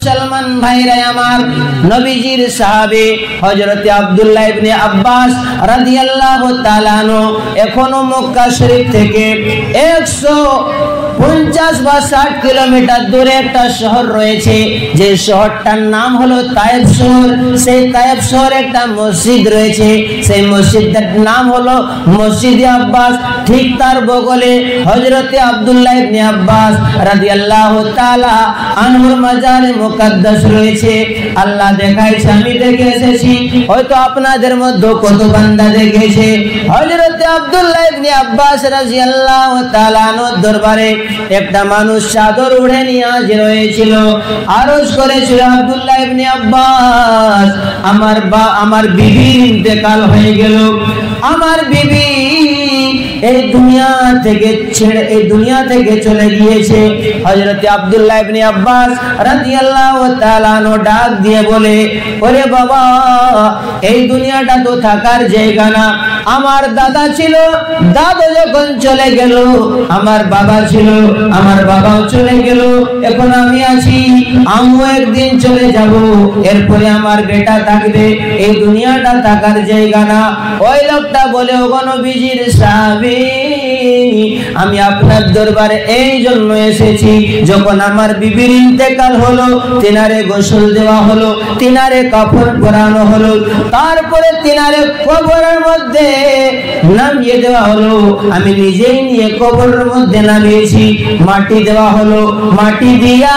মুসলমান ভাইরা আমার, নবীজির সাহাবী হযরত আব্দুল্লাহ ইবনে আব্বাস রাদিয়াল্লাহু তাআলা আনহু এখনো মক্কা শরীফ থেকে 150 বা 60 কিলোমিটার দূরে একটা শহর রয়েছে, যে শহরটার নাম হলো তায়েফ শহর। সেই তায়েফ শহরে একটা মসজিদ রয়েছে, সেই মসজিদের নাম হলো মসজিদে আব্বাস। ঠিক তার বগলে হযরত আব্দুল্লাহ ইবনে আব্বাস রাদিয়াল্লাহু তাআলা আনহুর মাজারে মুকদ্দাস রয়েছে। আল্লাহ দেখাইছে, আমি দেখে এসেছি, হয়তো আপনাদের মধ্যে কত বান্দা দেখেছে। হযরত আব্দুল্লাহ ইবনে আব্বাস রাদিয়াল্লাহু তাআলা আনহুর দরবারে একটা মানুষ চাদর উড়ে নিয়ে হাজির হয়েছিল, আরজ করেছিল, আব্দুল্লাহ ইবনে আব্বাস, আমার বিবির ইন্তেকাল হয়ে গেল, আমার বিবি এই দুনিয়া থেকে চলে গিয়েছে। হযরত আব্দুল্লাহ ইবনে আব্বাস রাদিয়াল্লাহু তাআলা আনহু ডাক দিয়ে বলে, ওরে বাবা, এই দুনিয়াটা তো থাকার জায়গা না। আমার দাদা ছিল, দাদা যখন চলে গেল, আমার বাবা ছিল, আমার বাবাও চলে গেল, এখন আমি আছি, আমিও একদিন চলে যাব, এরপরে আমার বেটা থাকবে, এই দুনিয়াটা থাকার জায়গা না। ওই লোকটা বলে, ওগো নবীজির সাহাবী, আমি আপনার দরবারে এই জন্য এসেছি, যখন আমার বিবির ইন্তেকাল হলো, তিনারে গোসল দেওয়া হলো, তিনারে কাফন পরানো হলো, তারপরে তিনারে কবরের মধ্যে নামিয়ে দেওয়া হলো, আমি নিজেই নিয়ে কবরের মধ্যে নামিয়েছি, মাটি দেওয়া হলো, মাটি দিয়া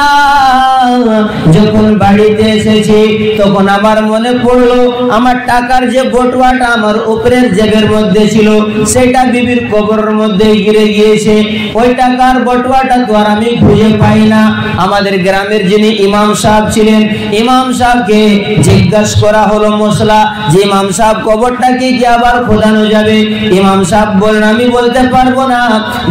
যখন বাড়িতে এসেছি, তখন আমার মনে পড়লো আমার টাকার যে বটুয়াটা আমার উপরের জেবের মধ্যে ছিল, সেটা বিবির কবরের মধ্যে গিরে গিয়েছে। ওই টাকার বটুয়াটা তো আর আমি খুঁজে পাই না। আমাদের গ্রামের যিনি ইমাম সাহেব ছিলেন, ইমাম সাহেবকে জিজ্ঞাসা করা হলো মশলা, যে ইমাম সাহেব কবরটাকে কি আবার খোদানো যাবে? ইমাম সাহেব বললেন, আমি বলতে পারবো না,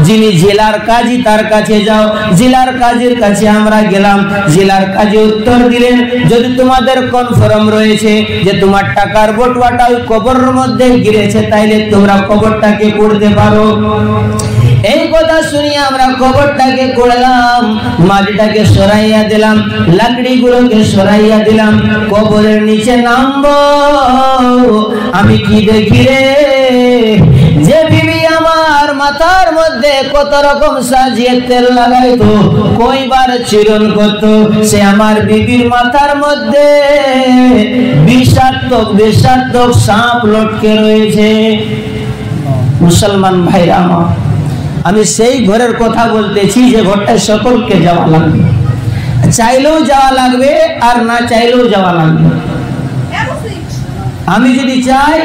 যিনি জেলার কাজী তার কাছে যাও। জেলার কাজীর কাছে আমরা গেলাম, জেলার কাজী উত্তর দিলেন, যদি তোমাদের কনফার্ম রয়েছে যে তোমার টাকার বটুয়াটা ওই কবরের মধ্যে গিরেছে, তাইলে তোমরা কবরটাকে করতে পারো। এই কথা শুনিয়ে আমরা কবরটাকে করলাম, মাটিটাকে সরাইয়া দিলাম, লাকড়িগুলোকে সরাইয়া দিলাম, কবরের নিচে নামবো, আমি কি দেখি রে, যে বিবি আমার মাথার মধ্যে কত রকম সাজিয়ে তেল লাগাইতো, কইবার চিরন করতো, সে আমার বিবির মাথার মধ্যে বিষাক্ত সাপ লটকে রয়েছে। মুসলমান ভাইরা আমার, আমি সেই ঘরের কথা বলতেছি যে ঘরটায় সকলকে যাওয়া লাগবে, চাইলেও যাওয়া লাগবে আর না চাইলেও যাওয়া লাগবে। আমি যদি চাই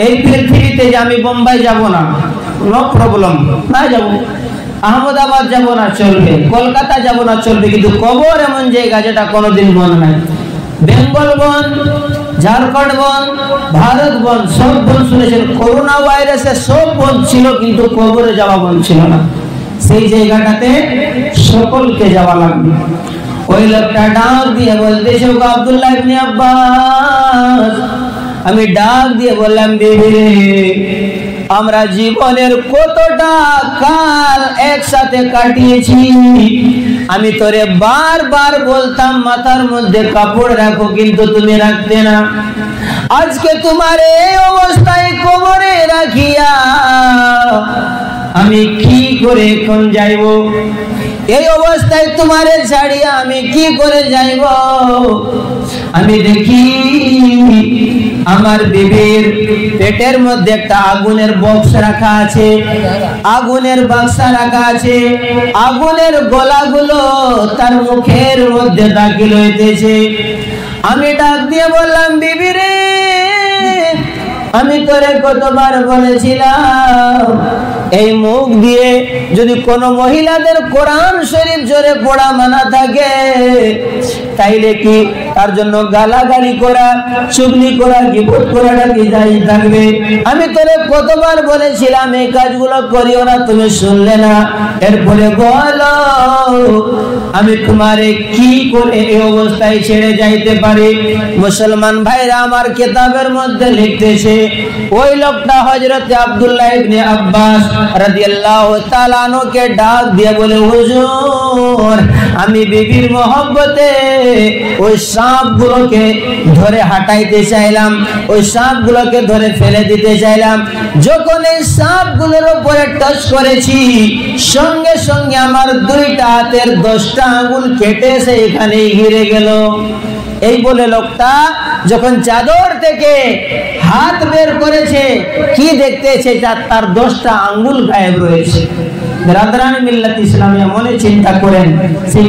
এই পৃথিবীতে যে আমি বোম্বাই যাব না, নো প্রবলেম, না যাব, আহমেদাবাদ যাব না চলবে, কলকাতা যাব না চলবে, কিন্তু কবর এমন জায়গা যেটা কোনোদিন বন নাই। বেঙ্গল বন, ঝাড়খণ্ড বন, ভারত বন, সব বন শুনেছেন, করোনা ভাইরাসে সব বন ছিল, কিন্তু কবরে যাওয়া বন ছিল না। সেই জায়গাটাতে সকলকে যাওয়া লাগবে। ওই লোকটা ডাক দিয়ে বলতেছে, আব্দুল্লাহ ইবনে আব্বাস, আমি ডাক দিয়ে বললাম, বিবি, আমরা জীবনের কতটা কাল একসাথে কাটিয়েছি, আমি তোরে বারবার বলতাম মাথার মধ্যে কাপড় রাখো, কিন্তু তুমি রাখতে না। আজকে তোমার এই অবস্থায় কবরে রাখিয়া আমি কি করে এখন যাইব? এই অবস্থায় তোমারে ছাড়িয়া আমি কি করে যাইব? আমি দেখি আমার বিবির পেটের মধ্যে একটা আগুনের বক্স রাখা আছে, আগুনের বাক্সা রাখা আছে, আগুনের গোলাগুলো তার মুখের মধ্যে দাখিল হইতেছে। আমি ডাক দিয়ে বললাম, বিবি রে, আমি তোরে কতবার বলেছিলাম, এই মুখ দিয়ে যদি কোনো মহিলাদের কোরআন শরীফ জোরে পড়া মানা থাকে, তাইলে কি তার জন্য গালাগালি করা, চুগলি করা, গীবত করাটা কি জায়েজ থাকবে? আমি তোরে কতবার বলেছিলাম এই কাজগুলো করিও না, তুমি শুনলে না। এরপরে বলো আমি তোমারে কি করে এই অবস্থায় ছেড়ে যাইতে পারি। মুসলমান ভাইরা আমার কিতাবের মধ্যে লিখতেছে ওই লোকটা হযরত আব্দুল্লাহ ইবনে আব্বাস রাদিয়াল্লাহু তাআলা আনহুকে ডাক দিয়ে বলে হুজুর আমি বিবির মহব্বতে ওই সাপগুলোকে ধরে হাঁটাইতে চাইলাম, ওই সাপগুলোকে ধরে ফেলে দিতে চাইলাম। যখন এই সাপগুলোর উপরে টাচ করেছি সঙ্গে সঙ্গে আমার দুইটা হাতের 10টা আঙ্গুল কেটে সেখানেই ঘিরে গেল। এই বলে লোকটা যখন চাদর থেকে হাত বের করেছে কি দেখতেছে তার 10টা আঙ্গুল গায়েব রয়েছে। ব্রাদারান মিল্লাত ইসলামিয়া মনে চিন্তা করেন সেই